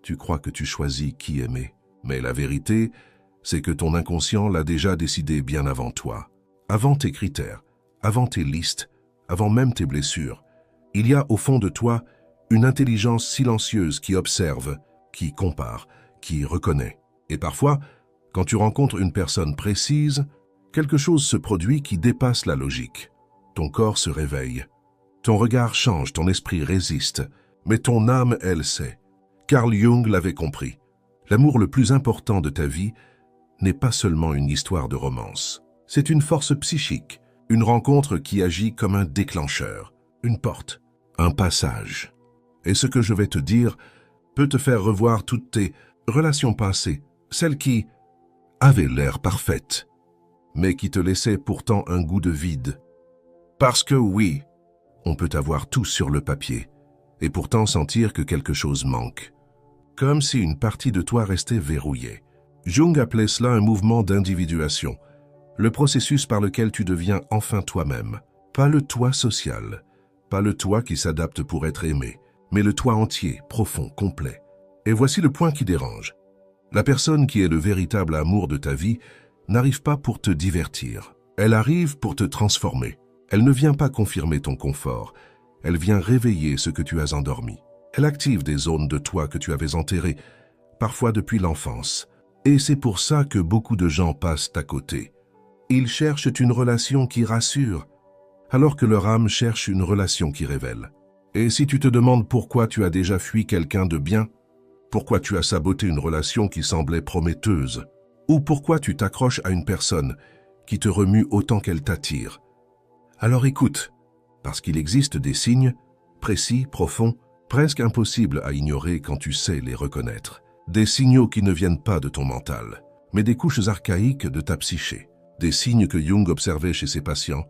tu crois que tu choisis qui aimer. Mais la vérité, c'est que ton inconscient l'a déjà décidé bien avant toi. Avant tes critères, avant tes listes, avant même tes blessures. Il y a au fond de toi une intelligence silencieuse qui observe, qui compare, qui reconnaît. Et parfois, quand tu rencontres une personne précise, quelque chose se produit qui dépasse la logique. Ton corps se réveille. Ton regard change, ton esprit résiste. Mais ton âme, elle sait. Carl Jung l'avait compris. L'amour le plus important de ta vie n'est pas seulement une histoire de romance. C'est une force psychique, une rencontre qui agit comme un déclencheur, une porte, un passage. Et ce que je vais te dire peut te faire revoir toutes tes relations passées, celles qui avaient l'air parfaites, mais qui te laissaient pourtant un goût de vide. Parce que oui, on peut avoir tout sur le papier, et pourtant sentir que quelque chose manque. Comme si une partie de toi restait verrouillée. Jung appelait cela un mouvement d'individuation, le processus par lequel tu deviens enfin toi-même. Pas le toi social, pas le toi qui s'adapte pour être aimé, mais le toi entier, profond, complet. Et voici le point qui dérange. La personne qui est le véritable amour de ta vie n'arrive pas pour te divertir. Elle arrive pour te transformer. Elle ne vient pas confirmer ton confort. Elle vient réveiller ce que tu as endormi. Elle active des zones de toi que tu avais enterrées, parfois depuis l'enfance. Et c'est pour ça que beaucoup de gens passent à côté. Ils cherchent une relation qui rassure, alors que leur âme cherche une relation qui révèle. Et si tu te demandes pourquoi tu as déjà fui quelqu'un de bien, pourquoi tu as saboté une relation qui semblait prometteuse, ou pourquoi tu t'accroches à une personne qui te remue autant qu'elle t'attire, alors écoute, parce qu'il existe des signes, précis, profonds, presque impossibles à ignorer quand tu sais les reconnaître. Des signaux qui ne viennent pas de ton mental, mais des couches archaïques de ta psyché. Des signes que Jung observait chez ses patients,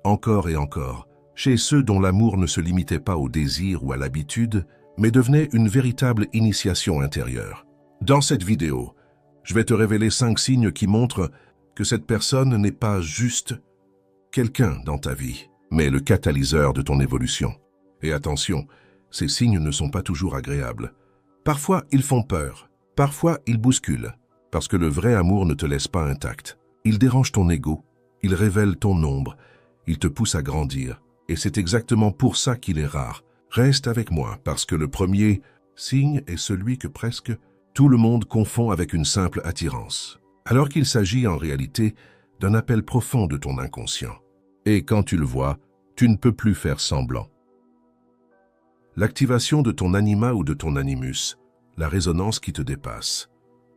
encore et encore, chez ceux dont l'amour ne se limitait pas au désir ou à l'habitude, mais devenait une véritable initiation intérieure. Dans cette vidéo, je vais te révéler 5 signes qui montrent que cette personne n'est pas juste quelqu'un dans ta vie, mais le catalyseur de ton évolution. Et attention, ces signes ne sont pas toujours agréables. Parfois, ils font peur. Parfois, ils bousculent. Parce que le vrai amour ne te laisse pas intact. Il dérange ton ego. Il révèle ton ombre. Il te pousse à grandir. Et c'est exactement pour ça qu'il est rare. Reste avec moi, parce que le premier signe est celui que presque tout le monde confond avec une simple attirance. Alors qu'il s'agit en réalité d'un appel profond de ton inconscient. Et quand tu le vois, tu ne peux plus faire semblant. L'activation de ton anima ou de ton animus, la résonance qui te dépasse.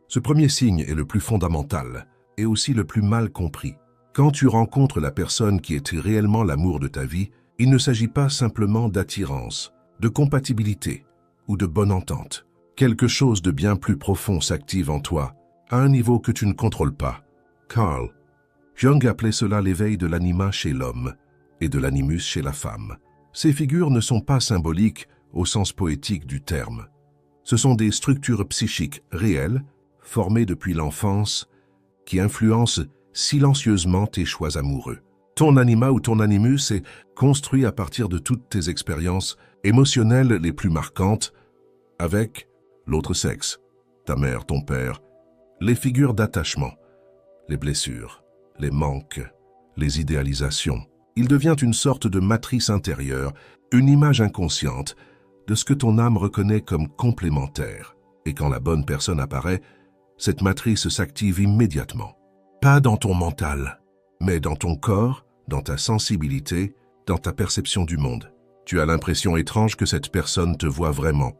Ce premier signe est le plus fondamental et aussi le plus mal compris. Quand tu rencontres la personne qui est réellement l'amour de ta vie, il ne s'agit pas simplement d'attirance, de compatibilité ou de bonne entente. Quelque chose de bien plus profond s'active en toi, à un niveau que tu ne contrôles pas. Carl Jung appelait cela l'éveil de l'anima chez l'homme et de l'animus chez la femme. Ces figures ne sont pas symboliques au sens poétique du terme. Ce sont des structures psychiques réelles, formées depuis l'enfance, qui influencent silencieusement tes choix amoureux. Ton anima ou ton animus est construit à partir de toutes tes expériences émotionnelles les plus marquantes avec l'autre sexe, ta mère, ton père, les figures d'attachement, les blessures, les manques, les idéalisations. Il devient une sorte de matrice intérieure, une image inconsciente de ce que ton âme reconnaît comme complémentaire. Et quand la bonne personne apparaît, cette matrice s'active immédiatement. Pas dans ton mental, mais dans ton corps, dans ta sensibilité, dans ta perception du monde. Tu as l'impression étrange que cette personne te voit vraiment,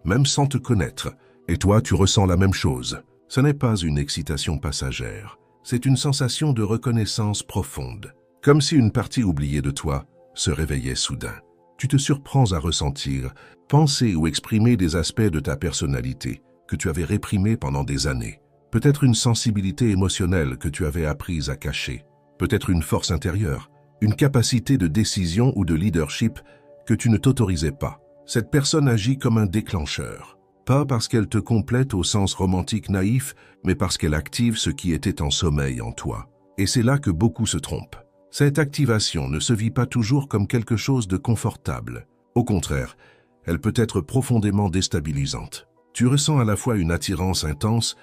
même sans te connaître. Et toi, tu ressens la même chose. Ce n'est pas une excitation passagère, c'est une sensation de reconnaissance profonde. Comme si une partie oubliée de toi se réveillait soudain. Tu te surprends à ressentir, penser ou exprimer des aspects de ta personnalité que tu avais réprimés pendant des années. Peut-être une sensibilité émotionnelle que tu avais apprise à cacher. Peut-être une force intérieure, une capacité de décision ou de leadership que tu ne t'autorisais pas. Cette personne agit comme un déclencheur. Pas parce qu'elle te complète au sens romantique naïf, mais parce qu'elle active ce qui était en sommeil en toi. Et c'est là que beaucoup se trompent. Cette activation ne se vit pas toujours comme quelque chose de confortable. Au contraire, elle peut être profondément déstabilisante. Tu ressens à la fois une attirance intense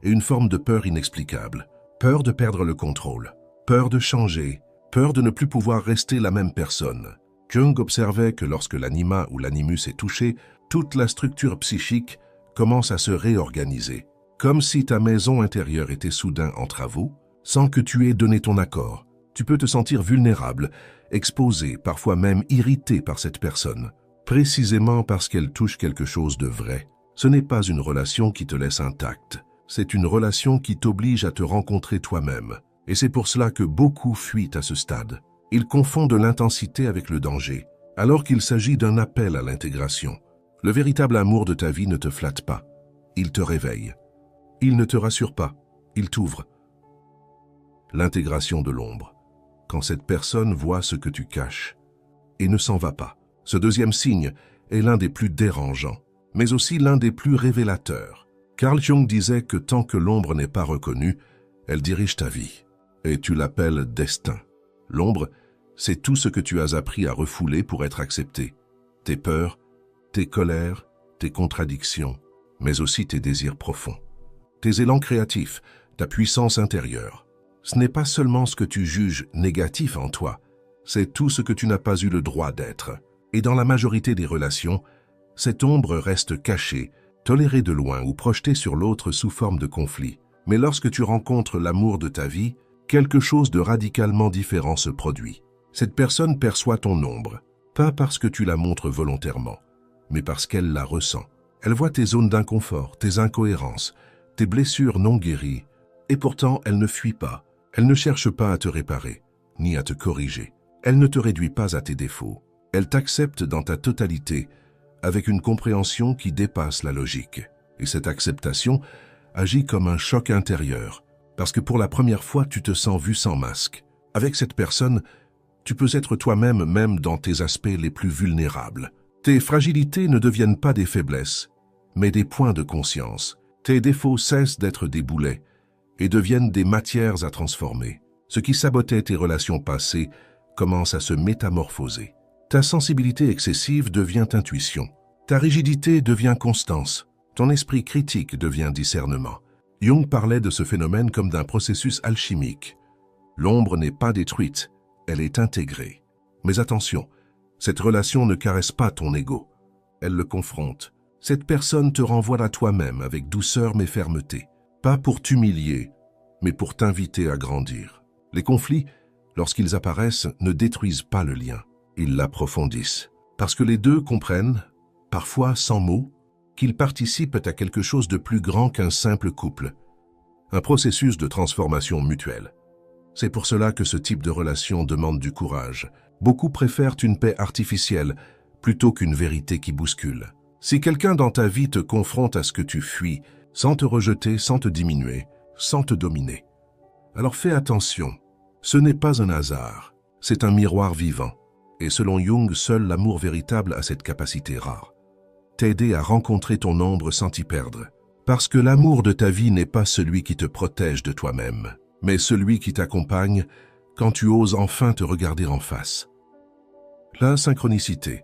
et une forme de peur inexplicable. Peur de perdre le contrôle, peur de changer, peur de ne plus pouvoir rester la même personne. Jung observait que lorsque l'anima ou l'animus est touché, toute la structure psychique commence à se réorganiser, comme si ta maison intérieure était soudain en travaux, sans que tu aies donné ton accord. Tu peux te sentir vulnérable, exposé, parfois même irrité par cette personne, précisément parce qu'elle touche quelque chose de vrai. Ce n'est pas une relation qui te laisse intacte, c'est une relation qui t'oblige à te rencontrer toi-même. Et c'est pour cela que beaucoup fuient à ce stade. Ils confondent l'intensité avec le danger, alors qu'il s'agit d'un appel à l'intégration. Le véritable amour de ta vie ne te flatte pas. Il te réveille. Il ne te rassure pas. Il t'ouvre. L'intégration de l'ombre. Quand cette personne voit ce que tu caches et ne s'en va pas. Ce deuxième signe est l'un des plus dérangeants, mais aussi l'un des plus révélateurs. Carl Jung disait que tant que l'ombre n'est pas reconnue, elle dirige ta vie. Et tu l'appelles destin. L'ombre, c'est tout ce que tu as appris à refouler pour être accepté. Tes peurs, tes colères, tes contradictions, mais aussi tes désirs profonds. Tes élans créatifs, ta puissance intérieure. Ce n'est pas seulement ce que tu juges négatif en toi, c'est tout ce que tu n'as pas eu le droit d'être. Et dans la majorité des relations, cette ombre reste cachée, tolérée de loin ou projetée sur l'autre sous forme de conflit. Mais lorsque tu rencontres l'amour de ta vie, quelque chose de radicalement différent se produit. Cette personne perçoit ton ombre, pas parce que tu la montres volontairement, mais parce qu'elle la ressent. Elle voit tes zones d'inconfort, tes incohérences, tes blessures non guéries, et pourtant elle ne fuit pas. Elle ne cherche pas à te réparer, ni à te corriger. Elle ne te réduit pas à tes défauts. Elle t'accepte dans ta totalité, avec une compréhension qui dépasse la logique. Et cette acceptation agit comme un choc intérieur, parce que pour la première fois, tu te sens vu sans masque. Avec cette personne, tu peux être toi-même, même dans tes aspects les plus vulnérables. Tes fragilités ne deviennent pas des faiblesses, mais des points de conscience. Tes défauts cessent d'être des boulets et deviennent des matières à transformer. Ce qui sabotait tes relations passées commence à se métamorphoser. Ta sensibilité excessive devient intuition. Ta rigidité devient constance. Ton esprit critique devient discernement. Jung parlait de ce phénomène comme d'un processus alchimique. L'ombre n'est pas détruite, elle est intégrée. Mais attention, cette relation ne caresse pas ton ego. Elle le confronte. Cette personne te renvoie à toi-même avec douceur mais fermeté. Pas pour t'humilier, mais pour t'inviter à grandir. Les conflits, lorsqu'ils apparaissent, ne détruisent pas le lien. Ils l'approfondissent. Parce que les deux comprennent, parfois sans mots, qu'ils participent à quelque chose de plus grand qu'un simple couple. Un processus de transformation mutuelle. C'est pour cela que ce type de relation demande du courage. Beaucoup préfèrent une paix artificielle plutôt qu'une vérité qui bouscule. Si quelqu'un dans ta vie te confronte à ce que tu fuis, sans te rejeter, sans te diminuer, sans te dominer, alors fais attention. Ce n'est pas un hasard, c'est un miroir vivant. Et selon Jung, seul l'amour véritable a cette capacité rare. T'aider à rencontrer ton ombre sans t'y perdre. Parce que l'amour de ta vie n'est pas celui qui te protège de toi-même, mais celui qui t'accompagne quand tu oses enfin te regarder en face. La synchronicité,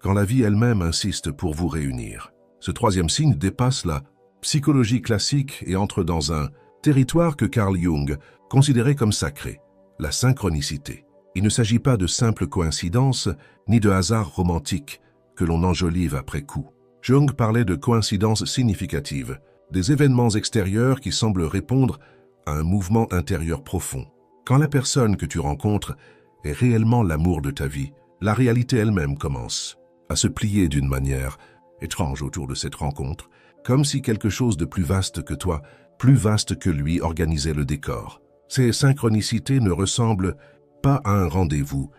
quand la vie elle-même insiste pour vous réunir. Ce troisième signe dépasse la psychologie classique et entre dans un territoire que Carl Jung considérait comme sacré, la synchronicité. Il ne s'agit pas de simples coïncidences ni de hasards romantiques que l'on enjolive après coup. Jung parlait de coïncidences significatives, des événements extérieurs qui semblent répondre à un mouvement intérieur profond. Quand la personne que tu rencontres est réellement l'amour de ta vie, la réalité elle-même commence à se plier d'une manière étrange autour de cette rencontre, comme si quelque chose de plus vaste que toi, plus vaste que lui, organisait le décor. Ces synchronicités ne ressemblent pas à un rendez-vous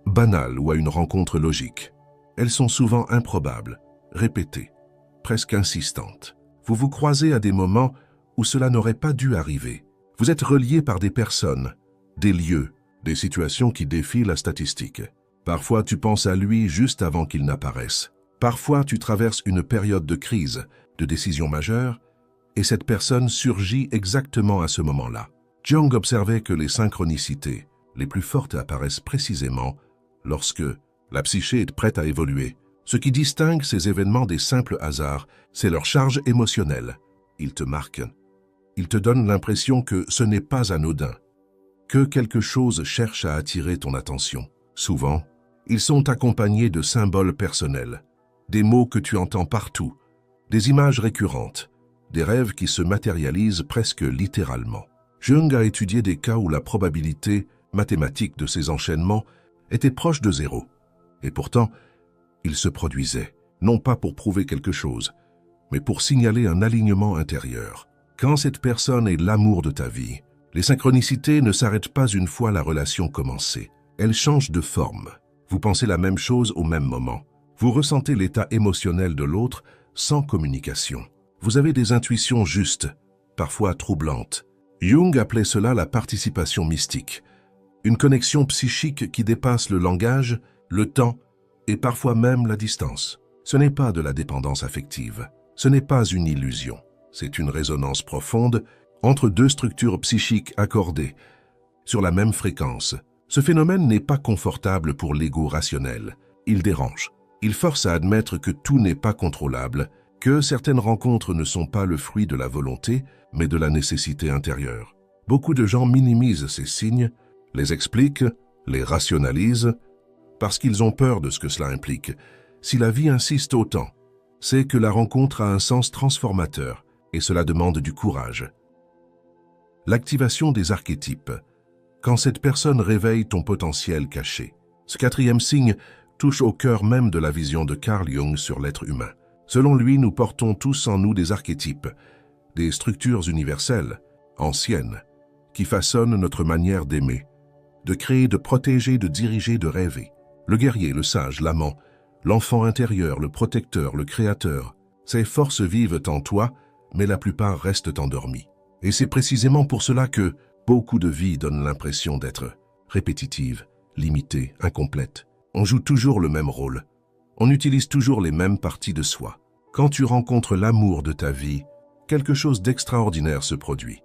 banal ou à une rencontre logique. Elles sont souvent improbables, répétées, presque insistantes. Vous vous croisez à des moments où cela n'aurait pas dû arriver. Vous êtes reliés par des personnes, des lieux, des situations qui défient la statistique. Parfois, tu penses à lui juste avant qu'il n'apparaisse. Parfois, tu traverses une période de crise, de décision majeure, et cette personne surgit exactement à ce moment-là. Jung observait que les synchronicités les plus fortes apparaissent précisément lorsque la psyché est prête à évoluer, Ce qui distingue ces événements des simples hasards, c'est leur charge émotionnelle. Ils te marquent. Ils te donnent l'impression que ce n'est pas anodin, que quelque chose cherche à attirer ton attention. Souvent, ils sont accompagnés de symboles personnels, des mots que tu entends partout, des images récurrentes, des rêves qui se matérialisent presque littéralement. Jung a étudié des cas où la probabilité mathématique de ces enchaînements était proche de zéro. Et pourtant, ils se produisaient, non pas pour prouver quelque chose, mais pour signaler un alignement intérieur. Quand cette personne est l'amour de ta vie, les synchronicités ne s'arrêtent pas une fois la relation commencée. Elles changent de forme. Vous pensez la même chose au même moment. Vous ressentez l'état émotionnel de l'autre sans communication. Vous avez des intuitions justes, parfois troublantes. Jung appelait cela la participation mystique, une connexion psychique qui dépasse le langage, le temps et parfois même la distance. Ce n'est pas de la dépendance affective, ce n'est pas une illusion. C'est une résonance profonde entre deux structures psychiques accordées sur la même fréquence. Ce phénomène n'est pas confortable pour l'ego rationnel. Il dérange. Il force à admettre que tout n'est pas contrôlable, que certaines rencontres ne sont pas le fruit de la volonté, mais de la nécessité intérieure. Beaucoup de gens minimisent ces signes, les expliquent, les rationalisent, parce qu'ils ont peur de ce que cela implique. Si la vie insiste autant, c'est que la rencontre a un sens transformateur, et cela demande du courage. L'activation des archétypes. Quand cette personne réveille ton potentiel caché. Ce quatrième signe touche au cœur même de la vision de Carl Jung sur l'être humain. Selon lui, nous portons tous en nous des archétypes, des structures universelles, anciennes, qui façonnent notre manière d'aimer, de créer, de protéger, de diriger, de rêver. Le guerrier, le sage, l'amant, l'enfant intérieur, le protecteur, le créateur. Ces forces vivent en toi, mais la plupart restent endormies. Et c'est précisément pour cela que beaucoup de vies donnent l'impression d'être répétitives, limitées, incomplètes. On joue toujours le même rôle. On utilise toujours les mêmes parties de soi. Quand tu rencontres l'amour de ta vie, quelque chose d'extraordinaire se produit.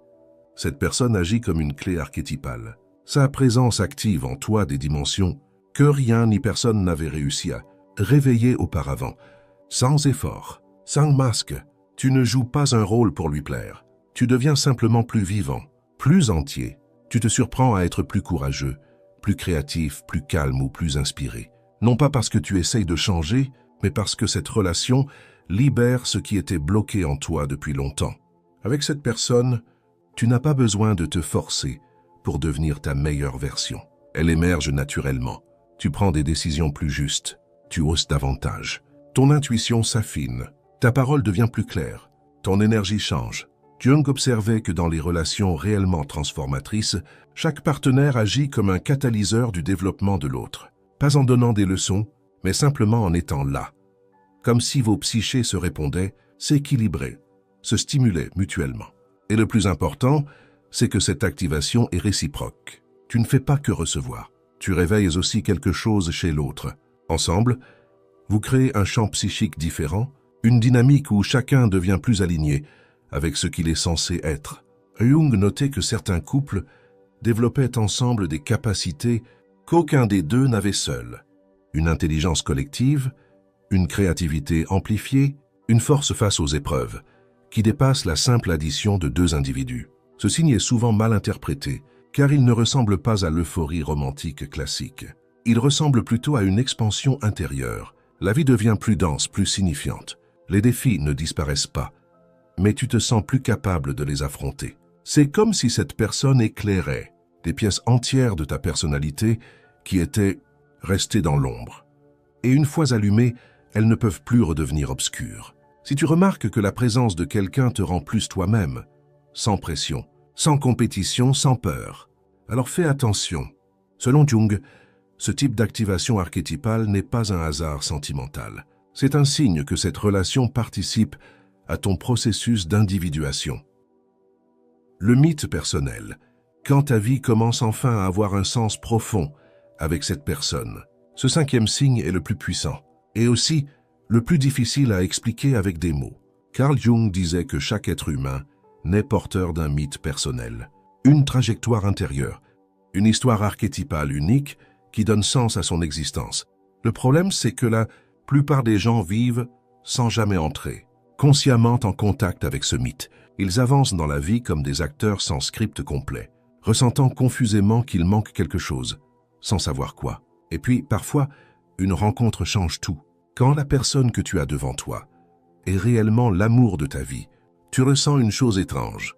Cette personne agit comme une clé archétypale. Sa présence active en toi des dimensions que rien ni personne n'avait réussi à réveiller auparavant. Sans effort, sans masque, tu ne joues pas un rôle pour lui plaire. Tu deviens simplement plus vivant, plus entier. Tu te surprends à être plus courageux, plus créatif, plus calme ou plus inspiré. Non pas parce que tu essayes de changer, mais parce que cette relation libère ce qui était bloqué en toi depuis longtemps. Avec cette personne, tu n'as pas besoin de te forcer pour devenir ta meilleure version. Elle émerge naturellement. Tu prends des décisions plus justes. Tu oses davantage. Ton intuition s'affine. Ta parole devient plus claire. Ton énergie change. Jung observait que dans les relations réellement transformatrices, chaque partenaire agit comme un catalyseur du développement de l'autre. Pas en donnant des leçons, mais simplement en étant là. Comme si vos psychés se répondaient, s'équilibraient, se stimulaient mutuellement. Et le plus important, c'est que cette activation est réciproque. Tu ne fais pas que recevoir. Tu réveilles aussi quelque chose chez l'autre. Ensemble, vous créez un champ psychique différent, une dynamique où chacun devient plus aligné avec ce qu'il est censé être. Jung notait que certains couples développaient ensemble des capacités qu'aucun des deux n'avait seul. Une intelligence collective, une créativité amplifiée, une force face aux épreuves, qui dépasse la simple addition de deux individus. Ce signe est souvent mal interprété, car il ne ressemble pas à l'euphorie romantique classique. Il ressemble plutôt à une expansion intérieure. La vie devient plus dense, plus signifiante. Les défis ne disparaissent pas, mais tu te sens plus capable de les affronter. C'est comme si cette personne éclairait des pièces entières de ta personnalité qui étaient restées dans l'ombre. Et une fois allumées, elles ne peuvent plus redevenir obscures. Si tu remarques que la présence de quelqu'un te rend plus toi-même, sans pression, sans compétition, sans peur, alors fais attention. Selon Jung, ce type d'activation archétypale n'est pas un hasard sentimental. C'est un signe que cette relation participe à ton processus d'individuation. Le mythe personnel. Quand ta vie commence enfin à avoir un sens profond avec cette personne, ce cinquième signe est le plus puissant et aussi le plus difficile à expliquer avec des mots. Carl Jung disait que chaque être humain naît porteur d'un mythe personnel, une trajectoire intérieure, une histoire archétypale unique qui donne sens à son existence. Le problème, c'est que la plupart des gens vivent sans jamais entrer consciemment en contact avec ce mythe. Ils avancent dans la vie comme des acteurs sans script complet, ressentant confusément qu'il manque quelque chose, sans savoir quoi. Et puis, parfois, une rencontre change tout. Quand la personne que tu as devant toi est réellement l'amour de ta vie, tu ressens une chose étrange.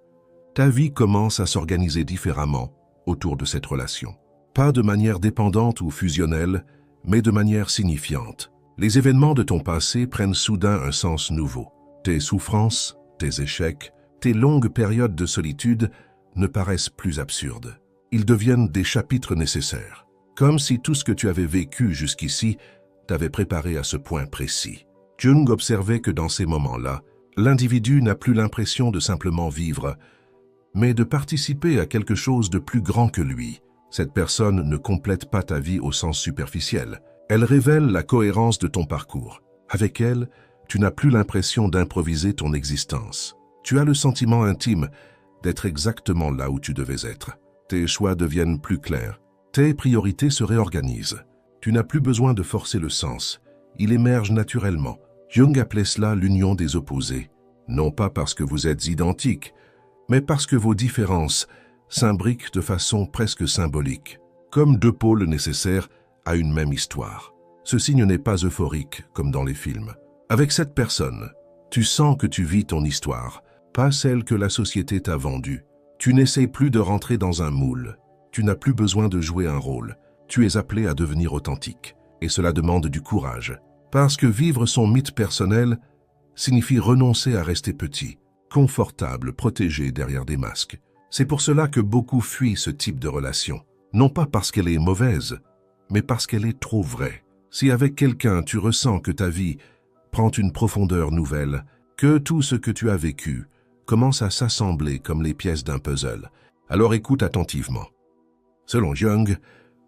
Ta vie commence à s'organiser différemment autour de cette relation. Pas de manière dépendante ou fusionnelle, mais de manière signifiante. Les événements de ton passé prennent soudain un sens nouveau. Tes souffrances, tes échecs, tes longues périodes de solitude ne paraissent plus absurdes. Ils deviennent des chapitres nécessaires, comme si tout ce que tu avais vécu jusqu'ici t'avait préparé à ce point précis. Jung observait que dans ces moments-là, l'individu n'a plus l'impression de simplement vivre, mais de participer à quelque chose de plus grand que lui. Cette personne ne complète pas ta vie au sens superficiel. Elle révèle la cohérence de ton parcours. Avec elle, tu n'as plus l'impression d'improviser ton existence. Tu as le sentiment intime d'être exactement là où tu devais être. Tes choix deviennent plus clairs. Tes priorités se réorganisent. Tu n'as plus besoin de forcer le sens. Il émerge naturellement. Jung appelait cela l'union des opposés. Non pas parce que vous êtes identiques, mais parce que vos différences s'imbriquent de façon presque symbolique, comme deux pôles nécessaires à une même histoire. Ce signe n'est pas euphorique comme dans les films. Avec cette personne, tu sens que tu vis ton histoire, pas celle que la société t'a vendue. Tu n'essaies plus de rentrer dans un moule. Tu n'as plus besoin de jouer un rôle. Tu es appelé à devenir authentique. Et cela demande du courage. Parce que vivre son mythe personnel signifie renoncer à rester petit, confortable, protégé derrière des masques. C'est pour cela que beaucoup fuient ce type de relation. Non pas parce qu'elle est mauvaise, mais parce qu'elle est trop vraie. Si avec quelqu'un tu ressens que ta vie prend une profondeur nouvelle, que tout ce que tu as vécu commence à s'assembler comme les pièces d'un puzzle, alors écoute attentivement. Selon Jung,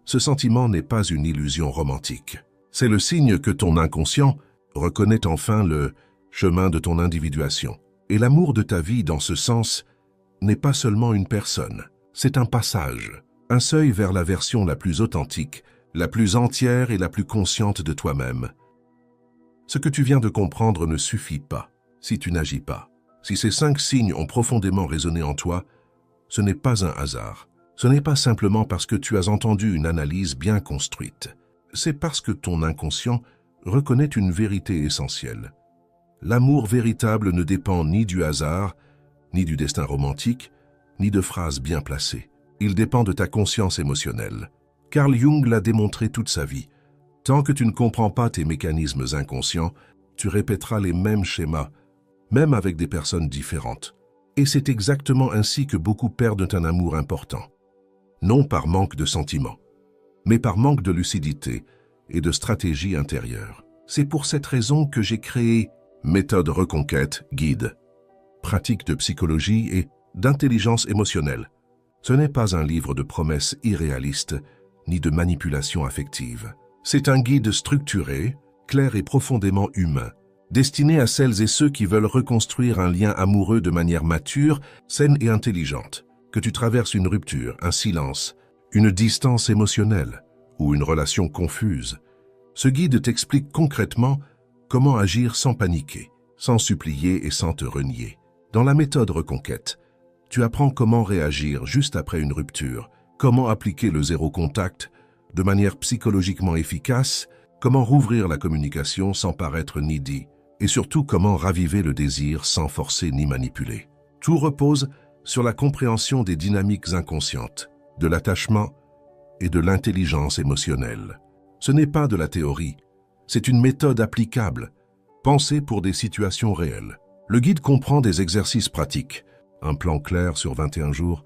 ce sentiment n'est pas une illusion romantique. C'est le signe que ton inconscient reconnaît enfin le chemin de ton individuation. Et l'amour de ta vie, dans ce sens, n'est pas seulement une personne. C'est un passage, un seuil vers la version la plus authentique, la plus entière et la plus consciente de toi-même. Ce que tu viens de comprendre ne suffit pas si tu n'agis pas. Si ces 5 signes ont profondément résonné en toi, ce n'est pas un hasard. Ce n'est pas simplement parce que tu as entendu une analyse bien construite. C'est parce que ton inconscient reconnaît une vérité essentielle. L'amour véritable ne dépend ni du hasard, ni du destin romantique, ni de phrases bien placées. Il dépend de ta conscience émotionnelle. Carl Jung l'a démontré toute sa vie. Tant que tu ne comprends pas tes mécanismes inconscients, tu répéteras les mêmes schémas, même avec des personnes différentes. Et c'est exactement ainsi que beaucoup perdent un amour important. Non par manque de sentiments, mais par manque de lucidité et de stratégie intérieure. C'est pour cette raison que j'ai créé Méthode Reconquête Guide, pratique de psychologie et d'intelligence émotionnelle. Ce n'est pas un livre de promesses irréalistes ni de manipulation affective. C'est un guide structuré, clair et profondément humain, destiné à celles et ceux qui veulent reconstruire un lien amoureux de manière mature, saine et intelligente. Que tu traverses une rupture, un silence, une distance émotionnelle ou une relation confuse, ce guide t'explique concrètement comment agir sans paniquer, sans supplier et sans te renier. Dans la méthode Reconquête, tu apprends comment réagir juste après une rupture, comment appliquer le zéro contact de manière psychologiquement efficace, comment rouvrir la communication sans paraître needy, et surtout comment raviver le désir sans forcer ni manipuler. Tout repose sur la compréhension des dynamiques inconscientes, de l'attachement et de l'intelligence émotionnelle. Ce n'est pas de la théorie, c'est une méthode applicable, pensée pour des situations réelles. Le guide comprend des exercices pratiques, un plan clair sur 21 jours,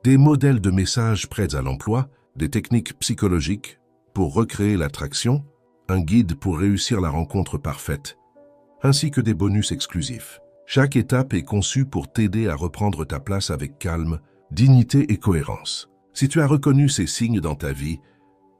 des modèles de messages prêts à l'emploi, des techniques psychologiques pour recréer l'attraction, un guide pour réussir la rencontre parfaite, ainsi que des bonus exclusifs. Chaque étape est conçue pour t'aider à reprendre ta place avec calme, dignité et cohérence. Si tu as reconnu ces signes dans ta vie,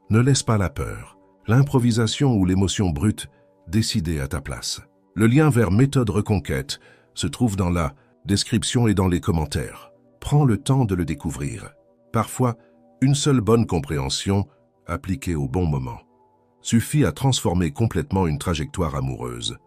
ne laisse pas la peur, l'improvisation ou l'émotion brute décider à ta place. Le lien vers Méthode Reconquête se trouve dans la description et dans les commentaires. Prends le temps de le découvrir. Parfois, une seule bonne compréhension, appliquée au bon moment, suffit à transformer complètement une trajectoire amoureuse.